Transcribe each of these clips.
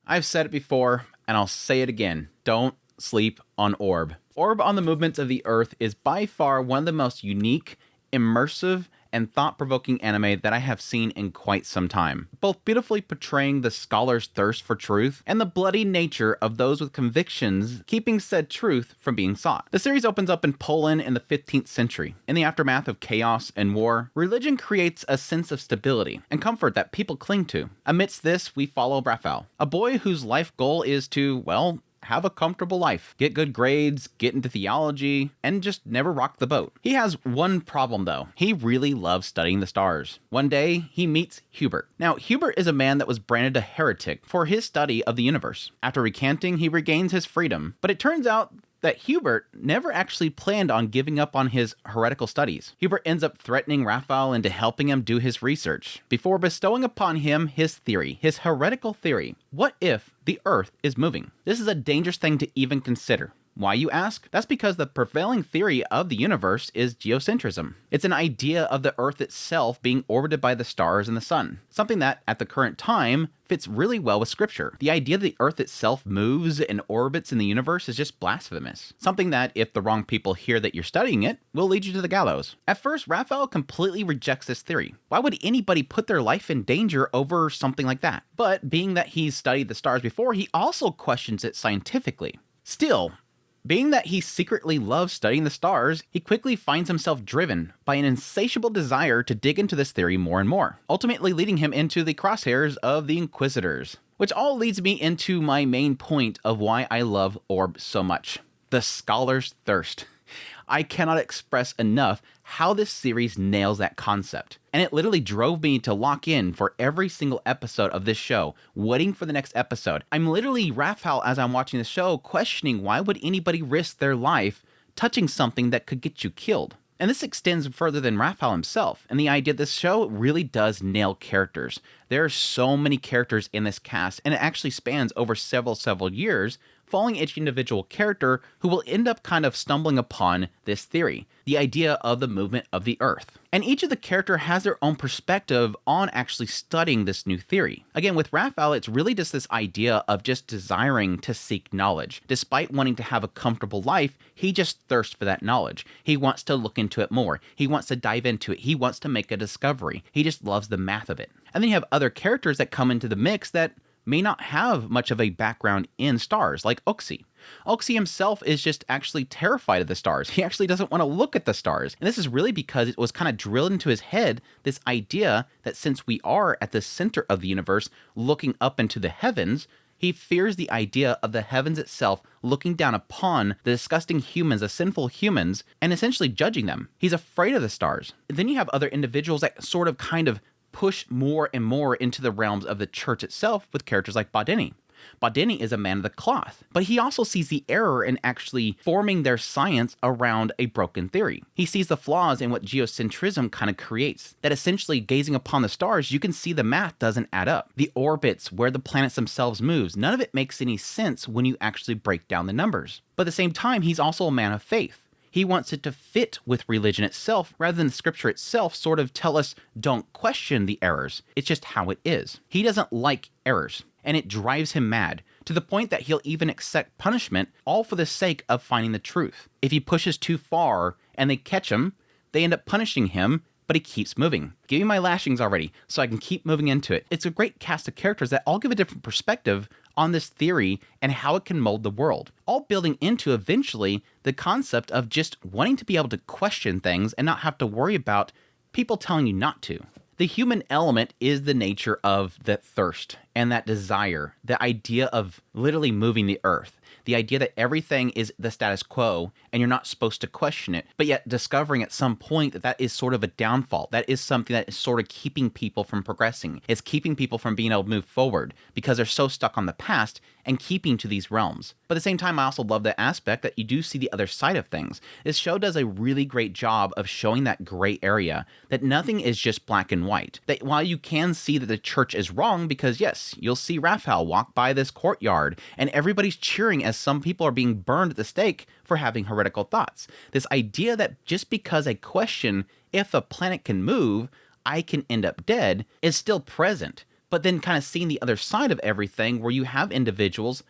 I've said it before, and I'll say it again. Don't sleep on Orb. Orb on the Movements of the Earth is by far one of the most unique, immersive, and thought-provoking anime that I have seen in quite some time, both beautifully portraying the scholar's thirst for truth and the bloody nature of those with convictions keeping said truth from being sought. The series opens up in Poland in the 15th century. In the aftermath of chaos and war, religion creates a sense of stability and comfort that people cling to. Amidst this, we follow Raphael, a boy whose life goal is to, well, have a comfortable life, get good grades, get into theology, and just never rock the boat. He has one problem though. He really loves studying the stars. One day, he meets Hubert. Now, Hubert is a man that was branded a heretic for his study of the universe. After recanting, he regains his freedom, but it turns out that Hubert never actually planned on giving up on his heretical studies. Hubert ends up threatening Raphael into helping him do his research, before bestowing upon him his theory, his heretical theory. What if the Earth is moving? This is a dangerous thing to even consider. Why, you ask? That's because the prevailing theory of the universe is geocentrism. It's an idea of the Earth itself being orbited by the stars and the sun, something that, at the current time, fits really well with scripture. The idea that the Earth itself moves and orbits in the universe is just blasphemous. Something that, if the wrong people hear that you're studying it, will lead you to the gallows. At first, Raphael completely rejects this theory. Why would anybody put their life in danger over something like that? But being that he's studied the stars before, he also questions it scientifically. Still, being that he secretly loves studying the stars, he quickly finds himself driven by an insatiable desire to dig into this theory more and more, ultimately leading him into the crosshairs of the inquisitors. Which all leads me into my main point of why I love Orb so much: the scholar's thirst. I cannot express enough how this series nails that concept. And it literally drove me to lock in for every single episode of this show, waiting for the next episode. I'm literally Raphael as I'm watching the show, questioning why would anybody risk their life touching something that could get you killed. And this extends further than Raphael himself, and the idea this show really does nail characters. There are so many characters in this cast, and it actually spans over several years, following each individual character who will end up kind of stumbling upon this theory, the idea of the movement of the Earth. And each of the character has their own perspective on actually studying this new theory. Again, with Raphael, it's really just this idea of just desiring to seek knowledge. Despite wanting to have a comfortable life, he just thirsts for that knowledge. He wants to look into it more. He wants to dive into it. He wants to make a discovery. He just loves the math of it. And then you have other characters that come into the mix that may not have much of a background in stars, like Oxy. Oxy himself is just actually terrified of the stars. He actually doesn't want to look at the stars. And this is really because it was kind of drilled into his head, this idea that since we are at the center of the universe, looking up into the heavens, he fears the idea of the heavens itself looking down upon the disgusting humans, the sinful humans, and essentially judging them. He's afraid of the stars. And then you have other individuals that sort of kind of push more and more into the realms of the church itself with characters like Badeni. Badeni is a man of the cloth, but he also sees the error in actually forming their science around a broken theory. He sees the flaws in what geocentrism kind of creates, that essentially gazing upon the stars, you can see the math doesn't add up. The orbits, where the planets themselves moves, none of it makes any sense when you actually break down the numbers. But at the same time, he's also a man of faith. He wants it to fit with religion itself, rather than the scripture itself sort of tell us, don't question the errors. It's just how it is. He doesn't like errors, and it drives him mad, to the point that he'll even accept punishment, all for the sake of finding the truth. If he pushes too far and they catch him, they end up punishing him, but he keeps moving. Give me my lashings already, so I can keep moving into it. It's a great cast of characters that all give a different perspective on this theory and how it can mold the world, all building into eventually the concept of just wanting to be able to question things and not have to worry about people telling you not to. The human element is the nature of that thirst and that desire, the idea of literally moving the earth, the idea that everything is the status quo and you're not supposed to question it, but yet discovering at some point that that is sort of a downfall. That is something that is sort of keeping people from progressing. It's keeping people from being able to move forward because they're so stuck on the past and keeping to these realms. But at the same time, I also love the aspect that you do see the other side of things. This show does a really great job of showing that gray area, that nothing is just black and white. That while you can see that the church is wrong, because yes, you'll see Raphael walk by this courtyard and everybody's cheering as some people are being burned at the stake for having heretical thoughts. This idea that just because I question if a planet can move, I can end up dead, is still present. But then kind of seeing the other side of everything where you have individuals,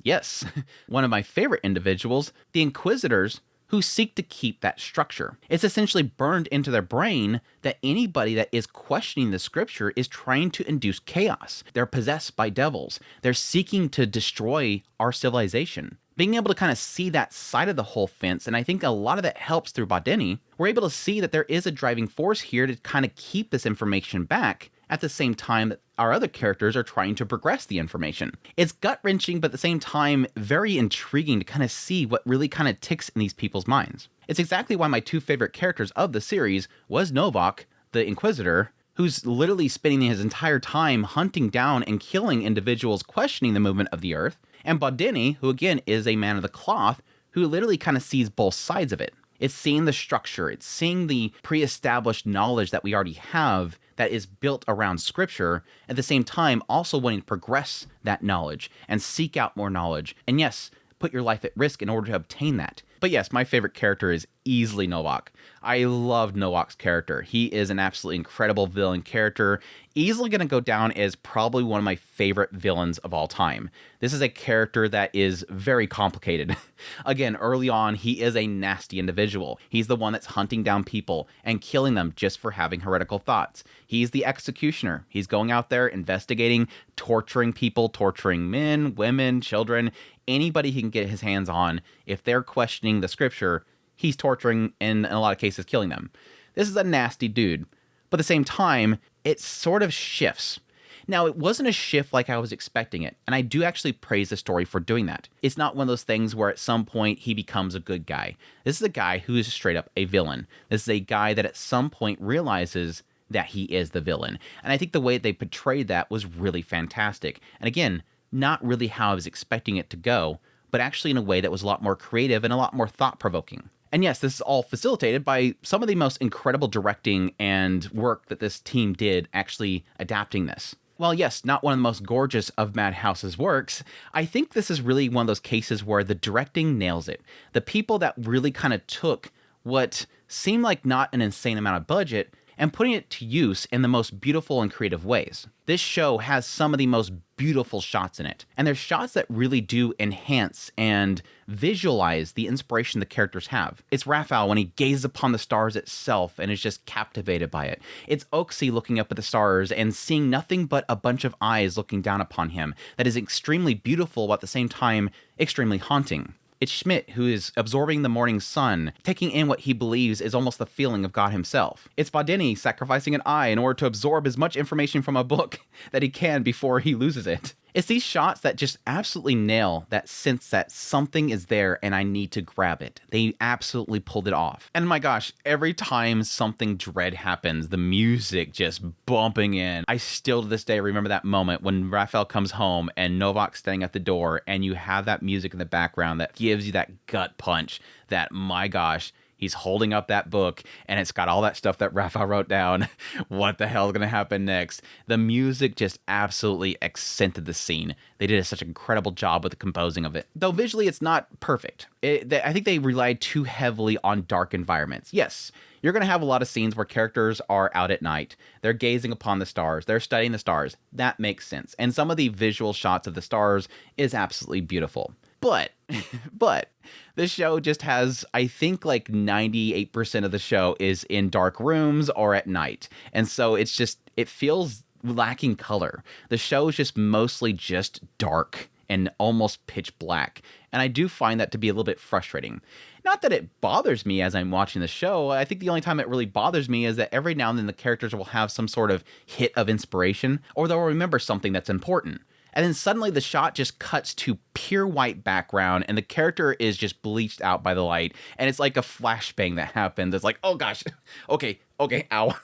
yes, one of my favorite individuals, the inquisitors, who seek to keep that structure. It's essentially burned into their brain that anybody that is questioning the scripture is trying to induce chaos. They're possessed by devils. They're seeking to destroy our civilization. Being able to kind of see that side of the whole fence, and I think a lot of that helps through Bodini, we're able to see that there is a driving force here to kind of keep this information back at the same time that our other characters are trying to progress the information. It's gut-wrenching, but at the same time, very intriguing to kind of see what really kind of ticks in these people's minds. It's exactly why my two favorite characters of the series was Novak, the Inquisitor, who's literally spending his entire time hunting down and killing individuals questioning the movement of the Earth, and Bodini, who again is a man of the cloth, who literally kind of sees both sides of it. It's seeing the structure, it's seeing the pre-established knowledge that we already have that is built around scripture, at the same time also wanting to progress that knowledge and seek out more knowledge. And yes, put your life at risk in order to obtain that. But yes, my favorite character is easily Novak. I love Novak's character. He is an absolutely incredible villain character. Easily going to go down as probably one of my favorite villains of all time. This is a character that is very complicated. Again, early on, he is a nasty individual. He's the one that's hunting down people and killing them just for having heretical thoughts. He's the executioner. He's going out there investigating, torturing people, torturing men, women, children, anybody he can get his hands on. If they're questioning the scripture, he's torturing and in a lot of cases killing them. This is a nasty dude. But at the same time, it sort of shifts. Now, it wasn't a shift like I was expecting it, and I do actually praise the story for doing that. It's not one of those things where at some point he becomes a good guy. This is a guy who is straight up a villain. This is a guy that at some point realizes that he is the villain. And I think the way they portrayed that was really fantastic. And again, not really how I was expecting it to go, but actually in a way that was a lot more creative and a lot more thought-provoking. And yes, this is all facilitated by some of the most incredible directing and work that this team did actually adapting this. While yes, not one of the most gorgeous of Madhouse's works, I think this is really one of those cases where the directing nails it. The people that really kind of took what seemed like not an insane amount of budget and putting it to use in the most beautiful and creative ways. This show has some of the most beautiful shots in it, and there's shots that really do enhance and visualize the inspiration the characters have. It's Raphael when he gazes upon the stars itself and is just captivated by it. It's Oxy looking up at the stars and seeing nothing but a bunch of eyes looking down upon him that is extremely beautiful, while at the same time extremely haunting. It's Schmidt who is absorbing the morning sun, taking in what he believes is almost the feeling of God himself. It's Bodini sacrificing an eye in order to absorb as much information from a book that he can before he loses it. It's these shots that just absolutely nail that sense that something is there and I need to grab it. They absolutely pulled it off. And my gosh, every time something dread happens, the music just bumping in. I still to this day remember that moment when Raphael comes home and Novak's standing at the door and you have that music in the background that gives you that gut punch that, my gosh, he's holding up that book, and it's got all that stuff that Raphael wrote down. What the hell is going to happen next? The music just absolutely accented the scene. They did such an incredible job with the composing of it. Though visually, it's not perfect. I think they relied too heavily on dark environments. Yes, you're going to have a lot of scenes where characters are out at night. They're gazing upon the stars. They're studying the stars. That makes sense. And some of the visual shots of the stars is absolutely beautiful. But this show just has, I think, like 98% of the show is in dark rooms or at night. And so it feels lacking color. The show is just mostly just dark and almost pitch black. And I do find that to be a little bit frustrating. Not that it bothers me as I'm watching the show. I think the only time it really bothers me is that every now and then the characters will have some sort of hit of inspiration, or they'll remember something that's important. And then suddenly the shot just cuts to pure white background and the character is just bleached out by the light. And it's like a flashbang that happens. It's like, oh gosh, okay, ow.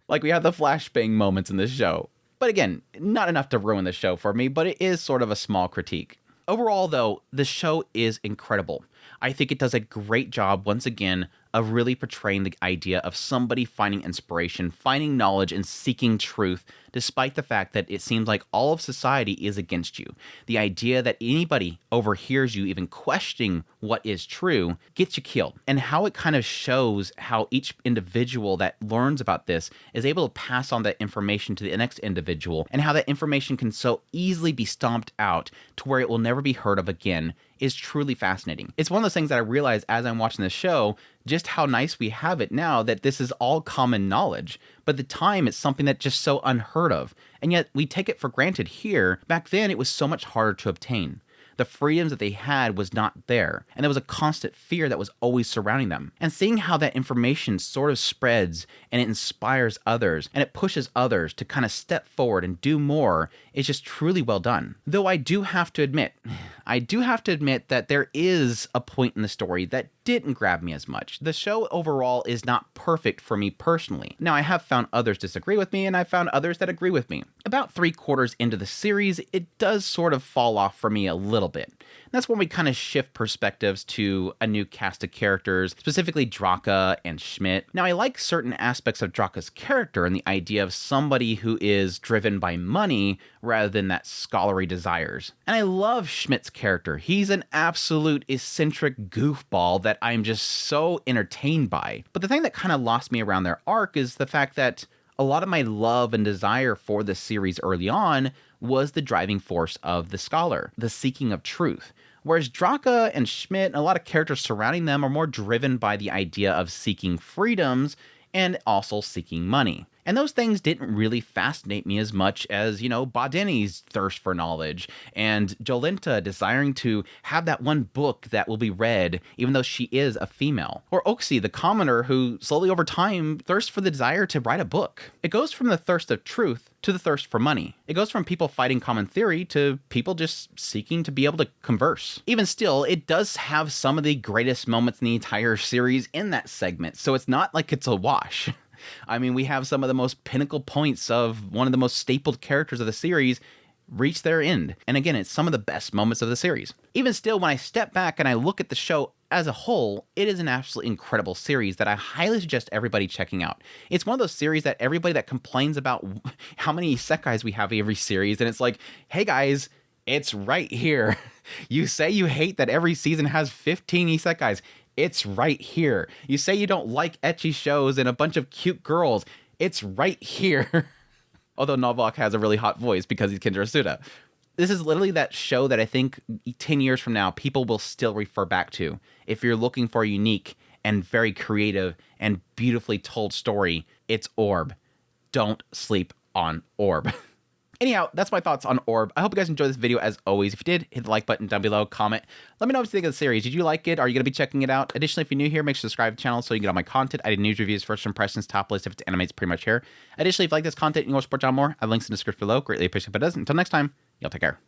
Like we have the flashbang moments in this show. But again, not enough to ruin the show for me, but it is sort of a small critique. Overall though, the show is incredible. I think it does a great job once again of really portraying the idea of somebody finding inspiration, finding knowledge, and seeking truth, despite the fact that it seems like all of society is against you. The idea that anybody overhears you even questioning what is true gets you killed. And how it kind of shows how each individual that learns about this is able to pass on that information to the next individual, and how that information can so easily be stomped out to where it will never be heard of again is truly fascinating. It's one of those things that I realize as I'm watching the show, just how nice we have it now that this is all common knowledge. But at the time, it's something that's just so unheard of. And yet we take it for granted here. Back then, it was so much harder to obtain. The freedoms that they had was not there, and there was a constant fear that was always surrounding them. And seeing how that information sort of spreads and it inspires others and it pushes others to kind of step forward and do more is just truly well done. Though I do have to admit that there is a point in the story that didn't grab me as much. The show overall is not perfect for me personally. Now, I have found others disagree with me, and I've found others that agree with me. About 3/4 into the series, it does sort of fall off for me a little bit. And that's when we kind of shift perspectives to a new cast of characters, specifically Draka and Schmidt. Now, I like certain aspects of Draka's character and the idea of somebody who is driven by money rather than that scholarly desires. And I love Schmidt's character. He's an absolute eccentric goofball that I'm just so entertained by. But the thing that kind of lost me around their arc is the fact that a lot of my love and desire for the series early on was the driving force of the scholar, the seeking of truth. Whereas Draka and Schmidt and a lot of characters surrounding them are more driven by the idea of seeking freedoms and also seeking money. And those things didn't really fascinate me as much as, Badeni's thirst for knowledge and Jolenta desiring to have that one book that will be read, even though she is a female. Or Oxy, the commoner who slowly over time thirsts for the desire to write a book. It goes from the thirst of truth to the thirst for money. It goes from people fighting common theory to people just seeking to be able to converse. Even still, it does have some of the greatest moments in the entire series in that segment, so it's not like it's a wash. I mean, we have some of the most pinnacle points of one of the most stapled characters of the series reach their end. And again, it's some of the best moments of the series. Even still, when I step back and I look at the show as a whole, it is an absolutely incredible series that I highly suggest everybody checking out. It's one of those series that everybody that complains about how many isekais we have every series, and it's like, hey guys, it's right here. You say you hate that every season has 15 isekais. It's right here. You say you don't like ecchi shows and a bunch of cute girls. It's right here. Although Novak has a really hot voice because he's Kendra Suda. This is literally that show that I think 10 years from now, people will still refer back to. If you're looking for a unique and very creative and beautifully told story, it's Orb. Don't sleep on Orb. Anyhow, that's my thoughts on Orb. I hope you guys enjoyed this video as always. If you did, hit the like button down below, comment. Let me know what you think of the series. Did you like it? Are you going to be checking it out? Additionally, if you're new here, make sure to subscribe to the channel so you get all my content. I did news reviews, first impressions, top list. If it's anime, it's pretty much here. Additionally, if you like this content and you want to support John more, I have links in the description below. Greatly appreciate it. But it doesn't. Until next time, y'all take care.